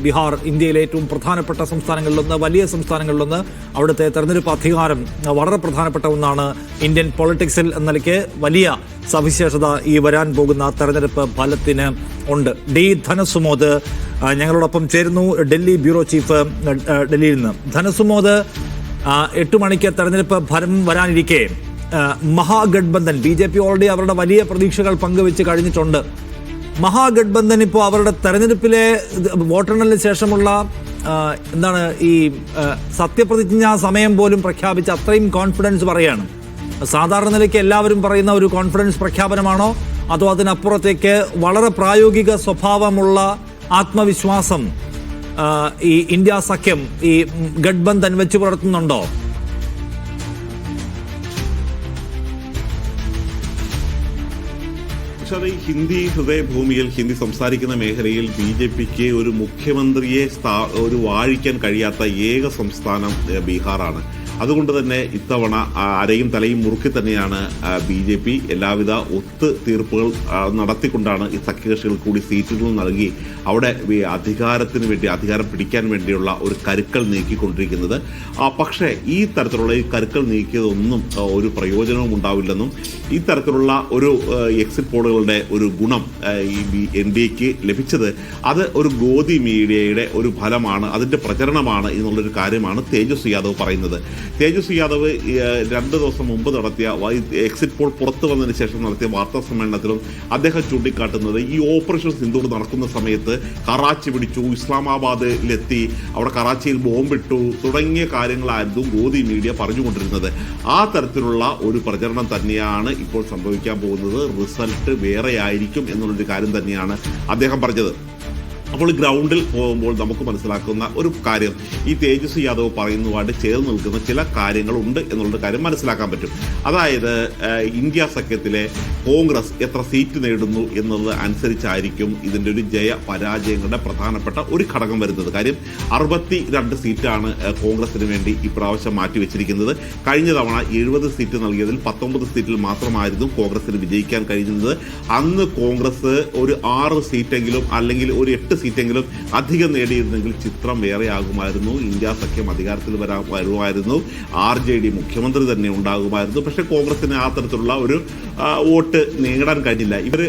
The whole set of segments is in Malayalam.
ബീഹാർ ഇന്ത്യയിലെ ഏറ്റവും പ്രധാനപ്പെട്ട സംസ്ഥാനങ്ങളിലൊന്ന്, വലിയ സംസ്ഥാനങ്ങളിലൊന്ന്. അവിടുത്തെ തെരഞ്ഞെടുപ്പ് അധികാരം വളരെ പ്രധാനപ്പെട്ട ഒന്നാണ് ഇന്ത്യൻ പൊളിറ്റിക്സിൽ എന്ന നിലയ്ക്ക്. വലിയ സവിശേഷത ഈ വരാൻ പോകുന്ന തെരഞ്ഞെടുപ്പ് ഫലത്തിന് ഉണ്ട്. ഡി ധനസുമോദ് ഞങ്ങളോടൊപ്പം ചേരുന്നു, ഡൽഹി ബ്യൂറോ ചീഫ് ഡൽഹിയിൽ നിന്ന്. ധനസുമോദ്, 8 മണിക്ക് തെരഞ്ഞെടുപ്പ് ഫലം വരാനിരിക്കെ മഹാഗഡ്ബന്ധൻ BJP ഓൾറെഡി അവരുടെ വലിയ പ്രതീക്ഷകൾ പങ്കുവെച്ച് കഴിഞ്ഞിട്ടുണ്ട്. മഹാഗഡ്ബന്ധൻ ഇപ്പോൾ അവരുടെ തെരഞ്ഞെടുപ്പിലെ വോട്ടെണ്ണലിന് ശേഷമുള്ള ഈ സത്യപ്രതിജ്ഞാ സമയം പോലും പ്രഖ്യാപിച്ച അത്രയും കോൺഫിഡൻസ് പറയാണ്. സാധാരണ നിലയ്ക്ക് എല്ലാവരും പറയുന്ന ഒരു കോൺഫിഡൻസ് പ്രഖ്യാപനമാണോ, അതോ അതിനപ്പുറത്തേക്ക് വളരെ പ്രായോഗിക സ്വഭാവമുള്ള ആത്മവിശ്വാസം ഈ ഇന്ത്യ സഖ്യം ഈ ഗഡ്ബന്ധൻ വെച്ച് പുലർത്തുന്നുണ്ടോ? പക്ഷേ ഹിന്ദി ഹൃദയഭൂമിയിൽ, ഹിന്ദി സംസാരിക്കുന്ന മേഖലയിൽ BJPക്ക് ഒരു മുഖ്യമന്ത്രിയെ വാഴിക്കാൻ കഴിയാത്ത ഏക സംസ്ഥാനം ബീഹാറാണ്. അതുകൊണ്ട് തന്നെ ഇത്തവണ അരയും തലയും മുറുക്കി തന്നെയാണ് BJP എല്ലാവിധ ഒത്തുതീർപ്പുകൾ നടത്തിക്കൊണ്ടാണ് ഈ സഖ്യകക്ഷികൾ കൂടി സീറ്റുകൾ നൽകി അവിടെ അധികാരം പിടിക്കാൻ വേണ്ടിയുള്ള ഒരു കരുക്കൾ നീക്കിക്കൊണ്ടിരിക്കുന്നത്. പക്ഷേ ഈ തരത്തിലുള്ള ഈ കരുക്കൾ നീക്കിയതൊന്നും ഒരു പ്രയോജനവും ഉണ്ടാവില്ലെന്നും ഈ തരത്തിലുള്ള ഒരു എക്സിറ്റ് പോളുകളുടെ ഒരു ഗുണം ഈ NDAക്ക് ലഭിച്ചത് അത് ഒരു ഗോദി മീഡിയയുടെ ഒരു ഫലമാണ്, അതിൻ്റെ പ്രചരണമാണ് എന്നുള്ളൊരു കാര്യമാണ് തേജസ്വി യാദവ് പറയുന്നത്. തേജസ്വി യാദവ് 2 ദിവസം മുമ്പ് നടത്തിയ എക്സിറ്റ് പോൾ പുറത്തു വന്നതിന് ശേഷം നടത്തിയ വാർത്താ സമ്മേളനത്തിലും അദ്ദേഹം ചൂണ്ടിക്കാട്ടുന്നത് ഈ ഓപ്പറേഷൻ സിന്ദൂർ നടക്കുന്ന സമയത്ത് കറാച്ചി പിടിച്ചു, ഇസ്ലാമാബാദിലെത്തി, അവിടെ കറാച്ചിയിൽ ബോംബിട്ടു തുടങ്ങിയ കാര്യങ്ങളായിരുന്നു ഗോദി മീഡിയ പറഞ്ഞുകൊണ്ടിരുന്നത്. ആ തരത്തിലുള്ള ഒരു പ്രചരണം തന്നെയാണ് ഇപ്പോൾ സംഭവിക്കാൻ പോകുന്നത്. റിസൾട്ട് വേറെയായിരിക്കും എന്നുള്ളൊരു കാര്യം തന്നെയാണ് അദ്ദേഹം പറഞ്ഞത്. അപ്പോൾ ഗ്രൗണ്ടിൽ പോകുമ്പോൾ നമുക്ക് മനസ്സിലാക്കുന്ന ഒരു കാര്യം, ഈ തേജസ്വി യാദവ് പറയുന്നതുമായിട്ട് ചേർന്ന് നിൽക്കുന്ന ചില കാര്യങ്ങളുണ്ട് എന്നുള്ള കാര്യം മനസ്സിലാക്കാൻ പറ്റും. അതായത് ഇന്ത്യ സഖ്യത്തിലെ കോൺഗ്രസ് എത്ര സീറ്റ് നേടുന്നു എന്നുള്ളത് അനുസരിച്ചായിരിക്കും ഇതിൻ്റെ ഒരു പരാജയങ്ങളുടെ പ്രധാനപ്പെട്ട ഒരു ഘടകം വരുന്നത്. കാര്യം 62 സീറ്റാണ് കോൺഗ്രസിന് വേണ്ടി ഇപ്രാവശ്യം മാറ്റിവെച്ചിരിക്കുന്നത്. കഴിഞ്ഞ തവണ 70 സീറ്റ് നൽകിയതിൽ 19 സീറ്റിൽ മാത്രമായിരുന്നു കോൺഗ്രസിന് വിജയിക്കാൻ കഴിയുന്നത്. അന്ന് കോൺഗ്രസ് ഒരു 6 സീറ്റെങ്കിലും അല്ലെങ്കിൽ ഒരു 8 സീറ്റെങ്കിലും അധികം നേടിയിരുന്നെങ്കിൽ ചിത്രം വേറെ ആകുമായിരുന്നു. ഇന്ത്യ സഖ്യം അധികാരത്തിൽ വരുമായിരുന്നു, RJD മുഖ്യമന്ത്രി തന്നെ ഉണ്ടാകുമായിരുന്നു. പക്ഷേ കോൺഗ്രസിന് ആ തരത്തിലുള്ള ഒരു വോട്ട് നേടാൻ കഴിഞ്ഞില്ല. ഇവർ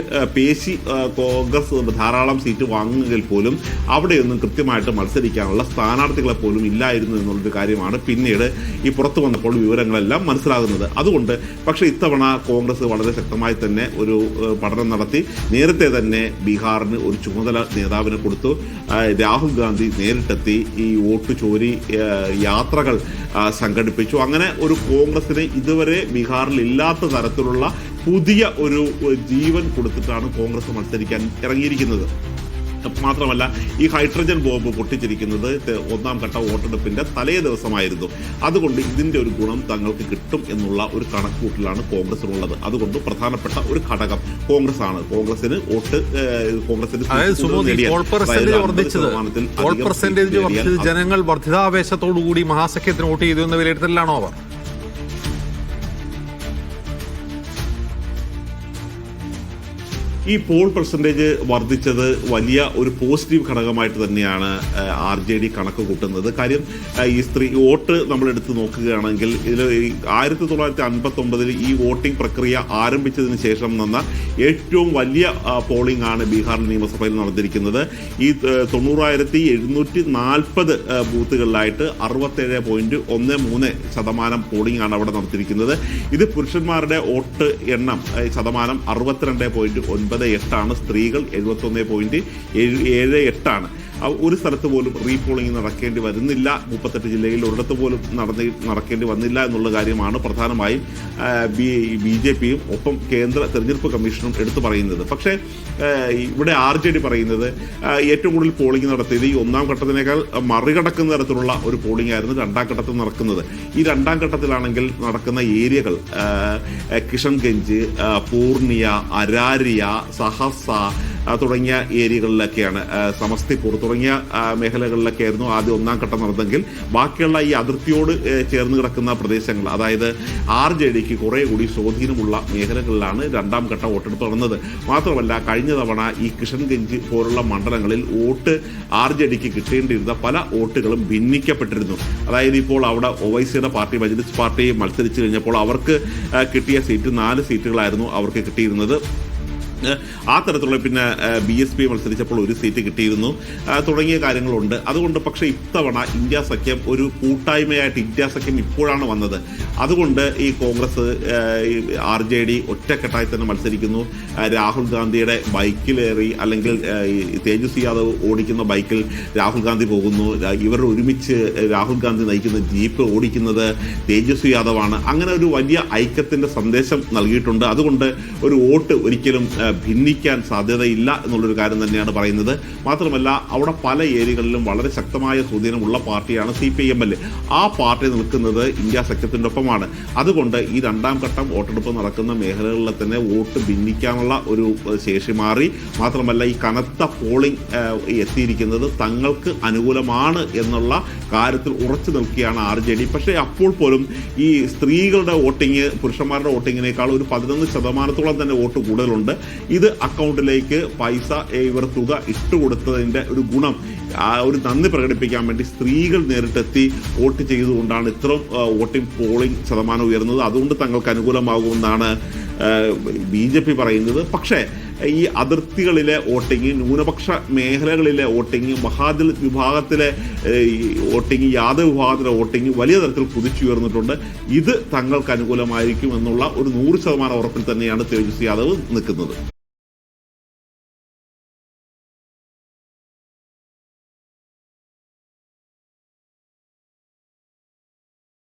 കോൺഗ്രസ് ധാരാളം സീറ്റ് വാങ്ങുമെങ്കിൽ പോലും അവിടെയൊന്നും കൃത്യമായിട്ട് മത്സരിക്കാനുള്ള സ്ഥാനാർത്ഥികളെ പോലും ഇല്ലായിരുന്നു എന്നുള്ളൊരു കാര്യമാണ് പിന്നീട് ഈ പുറത്തു വന്നപ്പോൾ വിവരങ്ങളെല്ലാം മനസ്സിലാകുന്നത്. അതുകൊണ്ട് പക്ഷേ ഇത്തവണ കോൺഗ്രസ് വളരെ ശക്തമായി തന്നെ ഒരു പഠനം നടത്തി. നേരത്തെ തന്നെ ബീഹാറിന് ഒരു ചുമതല നേതാവിനെ കൊടുത്തു. രാഹുൽ ഗാന്ധി നേരിട്ടെത്തി ഈ വോട്ട് ചോരി യാത്രകൾ സംഘടിപ്പിച്ചു. അങ്ങനെ ഒരു കോൺഗ്രസിന് ഇതുവരെ ബീഹാറിൽ ഇല്ലാത്ത തരത്തിലുള്ള പുതിയ ഒരു ജീവൻ കൊടുത്തിട്ടാണ് കോൺഗ്രസ് മത്സരിക്കാൻ ഇറങ്ങിയിരിക്കുന്നത്. മാത്രമല്ല, ഈ ഹൈഡ്രജൻ ബോംബ് പൊട്ടിച്ചിരിക്കുന്നത് 1ാം ഘട്ട വോട്ടെടുപ്പിന്റെ തലേ ദിവസമായിരുന്നു. അതുകൊണ്ട് ഇതിന്റെ ഒരു ഗുണം തങ്ങൾക്ക് കിട്ടും എന്നുള്ള ഒരു കണക്കുകൂട്ടലാണ് കോൺഗ്രസിനുള്ളത്. അതുകൊണ്ട് പ്രധാനപ്പെട്ട ഒരു ഘടകം കോൺഗ്രസ് ആണ്. കോൺഗ്രസിന് ജനങ്ങൾ വർദ്ധിതാവേശത്തോടുകൂടി മഹാസഖ്യത്തിന് വോട്ട് ചെയ്തു എന്ന വിലയിരുത്തലാണോ അവർ? ഈ പോൾ പെർസെൻറ്റേജ് വർദ്ധിച്ചത് വലിയ ഒരു പോസിറ്റീവ് ഘടകമായിട്ട് തന്നെയാണ് RJD കണക്ക് കൂട്ടുന്നത്. കാര്യം ഈ വോട്ട് നമ്മളെടുത്ത് നോക്കുകയാണെങ്കിൽ ഇതിൽ 1959 ഈ വോട്ടിംഗ് പ്രക്രിയ ആരംഭിച്ചതിന് ശേഷം നടന്ന ഏറ്റവും വലിയ പോളിംഗ് ആണ് ബീഹാർ നിയമസഭയിൽ നടന്നിരിക്കുന്നത്. ഈ 90,740 ബൂത്തുകളിലായിട്ട് 67.13% പോളിംഗ് ആണ് അവിടെ നടത്തിയിരിക്കുന്നത്. ഇത് പുരുഷന്മാരുടെ വോട്ട് എണ്ണം ശതമാനം 62.98%, സ്ത്രീകൾ 71.78%. ഒരു സ്ഥലത്ത് പോലും റീപോളിംഗ് നടക്കേണ്ടി വരുന്നില്ല. 38 ജില്ലയിൽ ഒരിടത്ത് പോലും നടക്കേണ്ടി വന്നില്ല എന്നുള്ള കാര്യമാണ് പ്രധാനമായും BJPയും ഒപ്പം കേന്ദ്ര തെരഞ്ഞെടുപ്പ് കമ്മീഷനും എടുത്തു പറയുന്നത്. പക്ഷേ ഇവിടെ RJD പറയുന്നത് ഏറ്റവും കൂടുതൽ പോളിംഗ് നടത്തിയത് ഈ 1ാം ഘട്ടത്തിനേക്കാൾ മറികടക്കുന്ന തരത്തിലുള്ള ഒരു പോളിംഗ് ആയിരുന്നു 2ാം ഘട്ടത്തിൽ നടക്കുന്നത്. ഈ 2ാം ഘട്ടത്തിലാണെങ്കിൽ നടക്കുന്ന ഏരിയകൾ കിഷൻഗഞ്ച്, പൂർണിയ, അരാരിയ, സഹർസ, തുടങ്ങിയ ഏരിയകളിലൊക്കെയാണ്, സമസ്തിപൂർ തുടങ്ങിയ മേഖലകളിലൊക്കെ ആയിരുന്നു ആദ്യം ഒന്നാം ഘട്ടം നടന്നെങ്കിൽ ബാക്കിയുള്ള ഈ അതിർത്തിയോട് ചേർന്ന് കിടക്കുന്ന പ്രദേശങ്ങൾ, അതായത് RJDക്ക് കുറെ കൂടി സ്വാധീനമുള്ള മേഖലകളിലാണ് രണ്ടാം ഘട്ട വോട്ടെടുപ്പ് നടന്നത്. മാത്രമല്ല കഴിഞ്ഞ തവണ ഈ കിഷൻഗഞ്ച് പോലുള്ള മണ്ഡലങ്ങളിൽ വോട്ട് RJDക്ക് കിട്ടേണ്ടിയിരുന്ന പല വോട്ടുകളും ഭിന്നിക്കപ്പെട്ടിരുന്നു. അതായത് ഇപ്പോൾ അവിടെ ഒവൈസിയുടെ പാർട്ടി മജ്ലിസ് പാർട്ടി മത്സരിച്ചു കഴിഞ്ഞപ്പോൾ അവർക്ക് കിട്ടിയ സീറ്റ് 4 സീറ്റുകളായിരുന്നു അവർക്ക് കിട്ടിയിരുന്നത്. ആ തരത്തിലുള്ള പിന്നെ BSP മത്സരിച്ചപ്പോൾ 1 സീറ്റ് കിട്ടിയിരുന്നു തുടങ്ങിയ കാര്യങ്ങളുണ്ട്. അതുകൊണ്ട് പക്ഷേ ഇത്തവണ ഇന്ത്യ സഖ്യം ഒരു കൂട്ടായ്മയായിട്ട് ഇന്ത്യ സഖ്യം ഇപ്പോഴാണ് വന്നത്. അതുകൊണ്ട് ഈ കോൺഗ്രസ് RJD ഒറ്റക്കെട്ടായി തന്നെ മത്സരിക്കുന്നു. രാഹുൽ ഗാന്ധിയുടെ ബൈക്കിലേറി അല്ലെങ്കിൽ തേജസ്വി യാദവ് ഓടിക്കുന്ന ബൈക്കിൽ രാഹുൽ ഗാന്ധി പോകുന്നു. ഇവർ ഒരുമിച്ച് രാഹുൽ ഗാന്ധി നയിക്കുന്ന ജീപ്പ് ഓടിക്കുന്നത് തേജസ്വി യാദവാണ്. അങ്ങനെ ഒരു വലിയ ഐക്യത്തിന്റെ സന്ദേശം നൽകിയിട്ടുണ്ട്. അതുകൊണ്ട് ഒരു വോട്ട് ഒരിക്കലും ഭിന്നിക്കാൻ സാധ്യതയില്ല എന്നുള്ളൊരു കാര്യം തന്നെയാണ് പറയുന്നത്. മാത്രമല്ല അവിടെ പല ഏരിയകളിലും വളരെ ശക്തമായ സ്വാധീനമുള്ള പാർട്ടിയാണ് CPIM. ആ പാർട്ടി നിൽക്കുന്നത് ഇന്ത്യ സഖ്യത്തിൻ്റെ ഒപ്പമാണ്. അതുകൊണ്ട് ഈ രണ്ടാം ഘട്ടം വോട്ടെടുപ്പ് നടക്കുന്ന മേഖലകളിൽ തന്നെ വോട്ട് ഭിന്നിക്കാനുള്ള ഒരു ശേഷി മാറി. മാത്രമല്ല ഈ കനത്ത പോളിംഗ് എത്തിയിരിക്കുന്നത് തങ്ങൾക്ക് അനുകൂലമാണ് എന്നുള്ള കാര്യത്തിൽ ഉറച്ചു നിൽക്കുകയാണ് RJD. പക്ഷേ അപ്പോൾ പോലും ഈ സ്ത്രീകളുടെ വോട്ടിങ് പുരുഷന്മാരുടെ വോട്ടിങ്ങിനേക്കാൾ ഒരു 11% തന്നെ വോട്ട് കൂടുതലുണ്ട്. ഇത് അക്കൗണ്ടിലേക്ക് പൈസ ഇവർ തുക ഇട്ടുകൊടുത്തതിൻ്റെ ഒരു ഗുണം, ഒരു നന്ദി പ്രകടിപ്പിക്കാൻ വേണ്ടി സ്ത്രീകൾ നേരിട്ടെത്തി വോട്ട് ചെയ്തുകൊണ്ടാണ് ഇത്രയും വോട്ടിംഗ് പോളിംഗ് ശതമാനം ഉയർന്നത്. അതുകൊണ്ട് തങ്ങൾക്ക് അനുകൂലമാകുമെന്നാണ് BJP പറയുന്നത്. പക്ഷേ ഈ അതിർത്തികളിലെ വോട്ടിംഗ്, ന്യൂനപക്ഷ മേഖലകളിലെ വോട്ടിംഗ്, മഹാദലിത് വിഭാഗത്തിലെ വോട്ടിംഗ്, യാദവ് വിഭാഗത്തിലെ വോട്ടിംഗ് വലിയ തരത്തിൽ കുതിച്ചുയർന്നിട്ടുണ്ട്. ഇത് തങ്ങൾക്ക് അനുകൂലമായിരിക്കും എന്നുള്ള ഒരു 100% ഉറപ്പിൽ തന്നെയാണ് തേജസ്വി യാദവ് നിൽക്കുന്നത്.